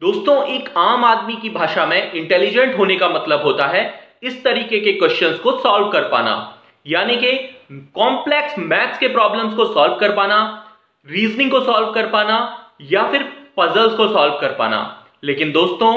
दोस्तों, एक आम आदमी की भाषा में इंटेलिजेंट होने का मतलब होता है इस तरीके के क्वेश्चंस को सॉल्व कर पाना, यानी कि कॉम्प्लेक्स मैथ्स के प्रॉब्लम्स को सॉल्व कर पाना, रीजनिंग को सॉल्व कर पाना या फिर पजल्स को सॉल्व कर पाना। लेकिन दोस्तों,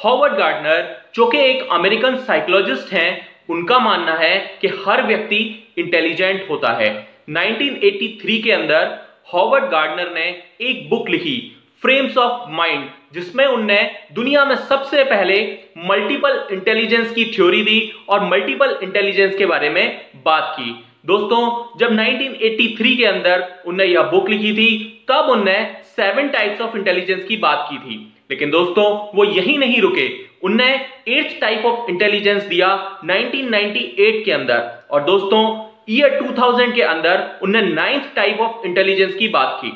हॉवर्ड गार्डनर जो कि एक अमेरिकन साइकोलॉजिस्ट हैं, उनका मानना है कि हर व्यक्ति इंटेलिजेंट होता है। 1983 के अंदर हॉवर्ड गार्डनर ने एक बुक लिखी, फ्रेम्स ऑफ माइंड, जिसमें उनने दुनिया में सबसे पहले मल्टीपल इंटेलिजेंस की थ्योरी दी और मल्टीपल इंटेलिजेंस के बारे में बात की। दोस्तों, जब 1983 के अंदर उनने यह बुक लिखी थी, तब उनने 7 टाइप्स ऑफ इंटेलिजेंस की बात की थी। लेकिन दोस्तों, वो यही नहीं रुके, उनने 8th टाइप ऑफ इंटेलिजेंस दिया 1998 के अंदर, और दोस्तों ईयर 2000 के अंदर उनने 9th टाइप ऑफ इंटेलिजेंस की बात की।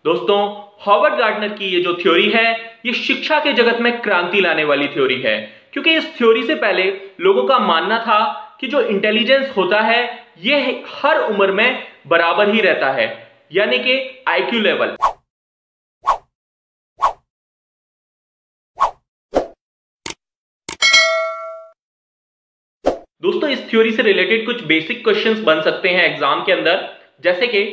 दोस्तों, हॉवर्ड गार्डनर की ये जो थ्योरी है, ये शिक्षा के जगत में क्रांति लाने वाली थ्योरी है, क्योंकि इस थ्योरी से पहले लोगों का मानना था कि जो इंटेलिजेंस होता है ये हर उम्र में बराबर ही रहता है, यानी कि आईक्यू लेवल। दोस्तों, इस थ्योरी से रिलेटेड कुछ बेसिक क्वेश्चंस बन सकते हैं एग्जाम के अंदर, जैसे कि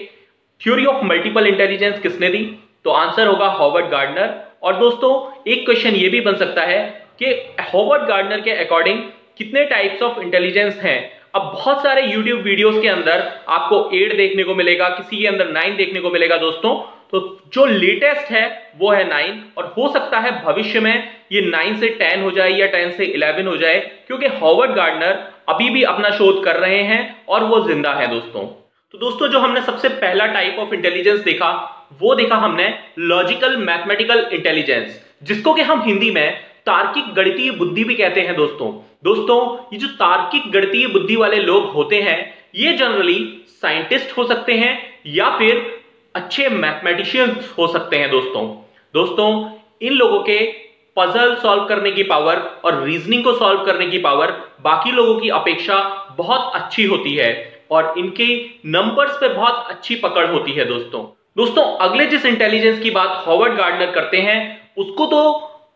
थ्योरी ऑफ मल्टीपल इंटेलिजेंस किसने दी? तो आंसर होगा हॉवर्ड गार्डनर। और दोस्तों, एक क्वेश्चन ये भी बन सकता है कि हॉवर्ड गार्डनर के अकॉर्डिंग कितने टाइप्स ऑफ इंटेलिजेंस हैं। अब बहुत सारे यूट्यूब वीडियोस के अंदर आपको 8 देखने को मिलेगा, किसी के अंदर 9 देखने को मिलेगा दोस्तों। तो जो लेटेस्ट है वो है 9, और हो सकता है भविष्य में ये 9 से 10 हो जाए या 10 से 11 हो जाए, क्योंकि हॉवर्ड गार्डनर अभी भी अपना शोध कर रहे हैं और वो जिंदा है दोस्तों। तो दोस्तों, जो हमने सबसे पहला टाइप ऑफ इंटेलिजेंस देखा, वो देखा हमने लॉजिकल मैथमेटिकल इंटेलिजेंस, जिसको कि हम हिंदी में तार्किक गणितीय बुद्धि भी कहते हैं दोस्तों, ये जो तार्किक गणितीय बुद्धि वाले लोग होते हैं, ये जनरली साइंटिस्ट हो सकते हैं या फिर अच्छे मैथमेटिशियंस हो सकते हैं दोस्तों, इन लोगों के पजल सॉल्व करने की पावर और रीजनिंग को सॉल्व करने की पावर बाकी लोगों की अपेक्षा बहुत अच्छी होती है, और इनके नंबर्स पे बहुत अच्छी पकड़ होती है दोस्तों, अगले जिस इंटेलिजेंस की बात हॉवर्ड गार्डनर करते हैं, उसको तो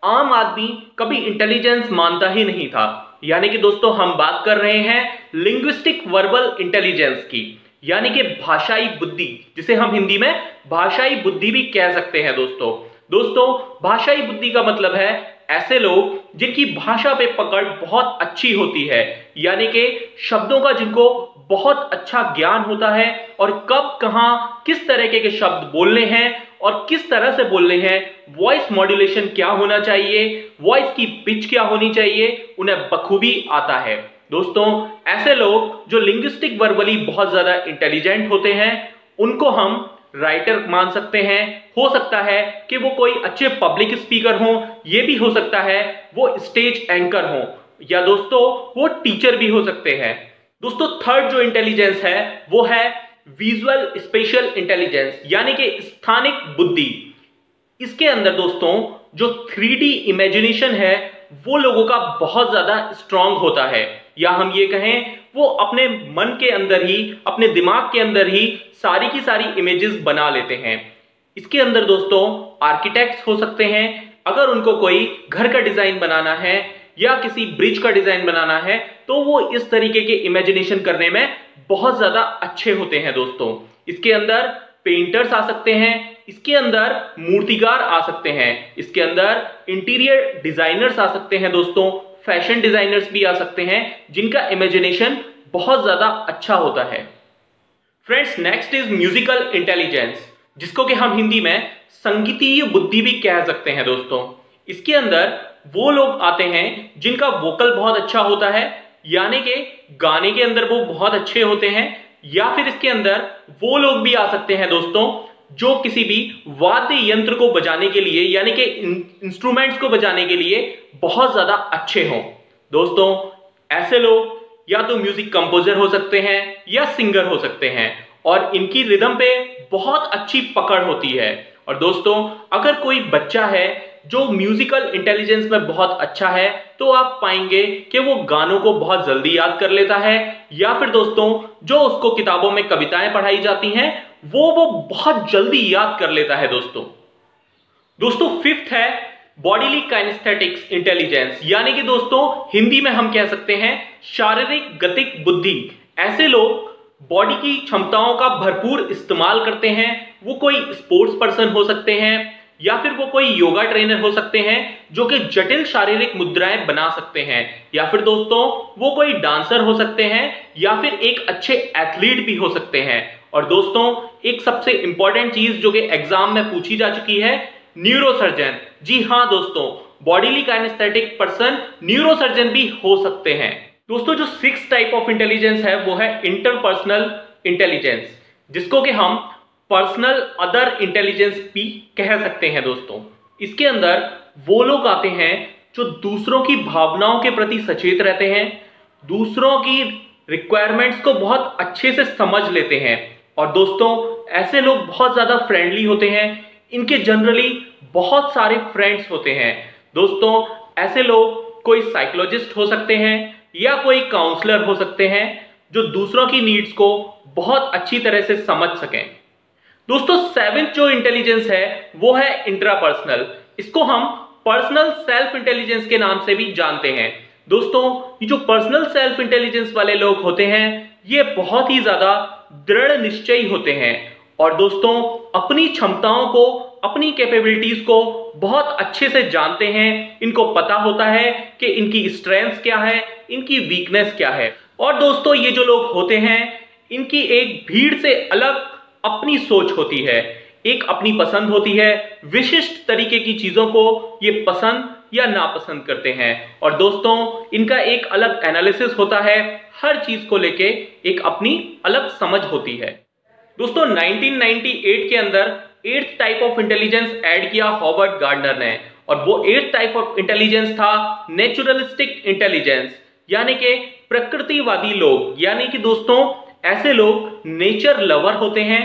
आम आदमी कभी इंटेलिजेंस मानता ही नहीं था। यानी कि दोस्तों, हम बात कर रहे हैं लिंग्विस्टिक वर्बल इंटेलिजेंस की, यानी कि भाषाई बुद्धि, जिसे हम हिंदी में भाषाई बुद्धि भी कह सकते हैं दोस्तों, भाषाई बुद्धि का मतलब है ऐसे लोग जिनकी भाषा पे पकड़ बहुत अच्छी होती है, यानी कि शब्दों का जिनको बहुत अच्छा ज्ञान होता है, और कब कहां किस तरीके के शब्द बोलने हैं और किस तरह से बोलने हैं, वॉइस मॉड्यूलेशन क्या होना चाहिए, वॉइस की पिच क्या होनी चाहिए, उन्हें बखूबी आता है दोस्तों। ऐसे लोग जो लिंग्विस्टिक वर्बली बहुत ज्यादा इंटेलिजेंट होते हैं, उनको हम राइटर मान सकते हैं। हो सकता है कि वो कोई अच्छे पब्लिक स्पीकर हों, ये भी हो सकता है वो स्टेज एंकर हों, या दोस्तों वो टीचर भी हो सकते हैं दोस्तों। थर्ड जो इंटेलिजेंस है वो है विजुअल स्पेशल इंटेलिजेंस, यानी कि स्थानिक बुद्धि। इसके अंदर दोस्तों जो 3D इमेजिनेशन है वो लोगों का बहुत ज्यादा स्ट्रांग होता है, या हम ये कहें वो अपने मन के अंदर ही, अपने दिमाग के अंदर ही सारी की सारी इमेजेस बना लेते हैं। इसके अंदर दोस्तों आर्किटेक्ट्स हो सकते हैं, अगर उनको कोई घर का डिजाइन बनाना है या किसी ब्रिज का डिजाइन बनाना है, तो वो इस तरीके के इमेजिनेशन करने में बहुत ज्यादा अच्छे होते हैं दोस्तों। इसके अंदर पेंटर्स आ सकते हैं, इसके अंदर मूर्तिकार आ सकते हैं, इसके अंदर इंटीरियर डिजाइनर्स आ सकते हैं दोस्तों, फैशन डिजाइनर्स भी आ सकते हैं, जिनका इमेजिनेशन बहुत ज्यादा अच्छा होता है। Friends, next is musical intelligence, जिसको कि हम हिंदी में संगीतीय बुद्धि भी कह सकते हैं दोस्तों। इसके अंदर वो लोग आते हैं जिनका वोकल बहुत अच्छा होता है, यानी कि गाने के अंदर वो बहुत अच्छे होते हैं, या फिर इसके अंदर वो लोग भी आ सकते हैं दोस्तों जो किसी भी वाद्य यंत्र को बजाने के लिए, यानी कि इंस्ट्रूमेंट्स को बजाने के लिए बहुत ज्यादा अच्छे हों दोस्तों। ऐसे लोग या तो म्यूजिक कंपोजर हो सकते हैं या सिंगर हो सकते हैं, और इनकी रिदम पे बहुत अच्छी पकड़ होती है। और दोस्तों, अगर कोई बच्चा है जो म्यूजिकल इंटेलिजेंस में बहुत अच्छा है, तो आप पाएंगे कि वो गानों को बहुत जल्दी याद कर लेता है, या फिर दोस्तों जो उसको किताबों में कविताएं पढ़ाई जाती हैं वो बहुत जल्दी याद कर लेता है दोस्तों। फिफ्थ है बॉडीली काइनेस्थेटिक्स इंटेलिजेंस, यानी कि दोस्तों हिंदी में हम कह सकते हैं शारीरिक गतिक बुद्धि। ऐसे लोग बॉडी की क्षमताओं का भरपूर इस्तेमाल करते हैं। वो कोई स्पोर्ट्स पर्सन हो सकते हैं या फिर वो कोई योगा ट्रेनर हो सकते हैं जो कि जटिल शारीरिक मुद्राएं बना सकते हैं, या फिर दोस्तों वो कोई डांसर हो सकते हैं या फिर एक अच्छे एथलीट भी हो सकते हैं। और दोस्तों एक सबसे इंपॉर्टेंट चीज जो कि एग्जाम में पूछी जा चुकी है, न्यूरोसर्जन। जी हां दोस्तों, बॉडीली काइनेस्थेटिक पर्सन न्यूरोसर्जन भी हो सकते हैं। दोस्तों जो 6th टाइप ऑफ इंटेलिजेंस है वो है इंटरपर्सनल इंटेलिजेंस, जिसको कि हम पर्सनल अदर इंटेलिजेंस भी कह सकते हैं। दोस्तों इसके अंदर वो लोग आते हैं जो दूसरों की भावनाओं के प्रति सचेत रहते हैं, दूसरों की रिक्वायरमेंट्स को बहुत अच्छे से समझ लेते हैं। और दोस्तों ऐसे लोग बहुत ज्यादा फ्रेंडली होते हैं, इनके जनरली बहुत सारे फ्रेंड्स होते हैं। दोस्तों ऐसे लोग कोई साइकोलॉजिस्ट हो सकते हैं या कोई काउंसलर हो सकते हैं जो दूसरों की नीड्स को बहुत अच्छी तरह से समझ सकें। दोस्तों 7th जो इंटेलिजेंस है वो है इंट्रापर्सनल। इसको हम पर्सनल सेल्फ इंटेलिजेंस के नाम से भी जानते हैं। दोस्तों ये जो पर्सनल सेल्फ इंटेलिजेंस वाले लोग होते हैं ये बहुत ही ज्यादा दृढ़ निश्चयी होते हैं और दोस्तों अपनी क्षमताओं को, अपनी कैपेबिलिटीज को बहुत अच्छे से जानते हैं। इनको पता होता है कि इनकी स्ट्रेंथ क्या है, इनकी वीकनेस क्या है। और दोस्तों ये जो लोग होते हैं इनकी एक भीड़ से अलग अपनी सोच होती है, एक अपनी पसंद होती है, विशिष्ट तरीके की चीजों को ये पसंद या नापसंद करते हैं। और दोस्तों इनका एक अलग एनालिसिस होता है, हर चीज को लेके एक अपनी अलग समझ होती है। दोस्तों 1998 के अंदर 8th type of intelligence add किया हॉवर्ड गार्डनर ने, और वो 8th टाइप ऑफ इंटेलिजेंस था नेचुरलिस्टिक इंटेलिजेंस, यानी कि प्रकृतिवादी लोग। यानी कि दोस्तों ऐसे लोग नेचर लवर होते हैं,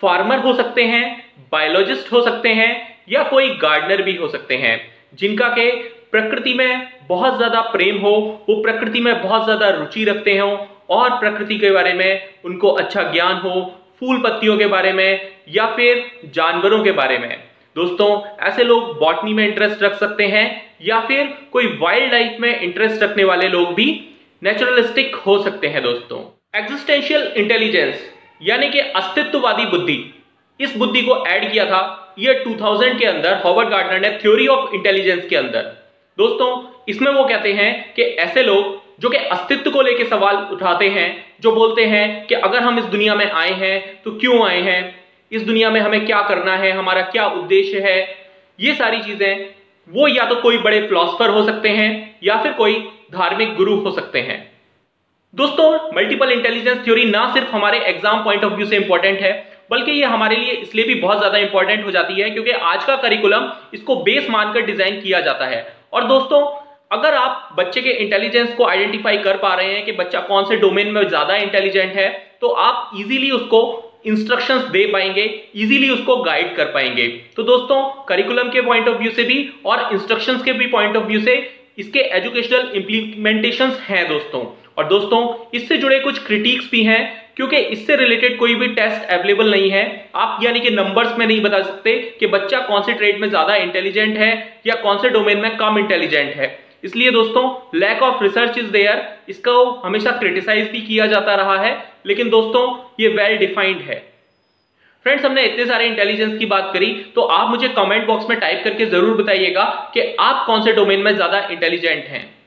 फार्मर हो सकते हैं, बायोलॉजिस्ट हो सकते हैं या कोई गार्डनर भी हो सकते हैं, जिनका के प्रकृति में बहुत ज्यादा प्रेम हो, वो प्रकृति में बहुत ज्यादा रुचि रखते हो और प्रकृति के बारे में उनको अच्छा ज्ञान हो, फूल पत्तियों के बारे में या फिर जानवरों के बारे में। दोस्तों ऐसे लोग बॉटनी में इंटरेस्ट रख सकते हैं या फिर कोई वाइल्ड लाइफ में इंटरेस्ट रखने वाले लोग भी नेचुरलिस्टिक हो सकते हैं। दोस्तों एग्जिस्टेंशियल इंटेलिजेंस यानी कि अस्तित्ववादी बुद्धि, इस बुद्धि को ऐड किया था ईयर 2000 के अंदर हॉवर्ड गार्डनर ने थ्योरी ऑफ इंटेलिजेंस के अंदर। दोस्तों इसमें वो कहते हैं कि ऐसे लोग जो कि अस्तित्व को लेकर सवाल उठाते हैं, जो बोलते हैं कि अगर हम इस दुनिया में आए हैं तो क्यों आए हैं, इस दुनिया में हमें क्या करना है, हमारा क्या उद्देश्य है, ये सारी चीजें, वो या तो कोई बड़े फिलोसोफर हो सकते हैं या फिर कोई धार्मिक गुरु हो सकते हैं। दोस्तों मल्टीपल इंटेलिजेंस थ्योरी ना सिर्फ हमारे एग्जाम पॉइंट ऑफ व्यू से इंपॉर्टेंट है, बल्कि ये हमारे लिए इसलिए भी बहुत ज्यादा इंपॉर्टेंट हो जाती है क्योंकि आज का करिकुलम इसको बेस मानकर डिजाइन किया जाता है। और दोस्तों अगर आप बच्चे के इंटेलिजेंस को आइडेंटिफाई कर पा रहे हैं कि बच्चा कौन से डोमेन में ज्यादा इंटेलिजेंट है, तो आप इजीली उसको इंस्ट्रक्शंस दे पाएंगे, इजीली उसको गाइड कर पाएंगे। तो दोस्तों करिकुलम के पॉइंट ऑफ व्यू से भी और इंस्ट्रक्शंस के भी पॉइंट ऑफ व्यू से इसके एजुकेशनल इंप्लीमेंटेशंस हैं दोस्तों। और दोस्तों इससे जुड़े कुछ क्रिटिक्स भी हैं क्योंकि इससे रिलेटेड कोई भी टेस्ट अवेलेबल नहीं है। आप यानी कि नंबर्स में नहीं बता सकते कि बच्चा कौन से ट्रेड में ज्यादा इंटेलिजेंट है या कौन से डोमेन में कम इंटेलिजेंट है। इसलिए दोस्तों lack of research is there, इसको हमेशा क्रिटिसाइज भी किया जाता रहा है, लेकिन दोस्तों ये वेल डिफाइंड है। फ्रेंड्स हमने इतने सारे इंटेलिजेंस की बात करी, तो आप मुझे कमेंट बॉक्स में टाइप करके जरूर बताइएगा कि आप कौन से डोमेन में ज्यादा इंटेलिजेंट हैं।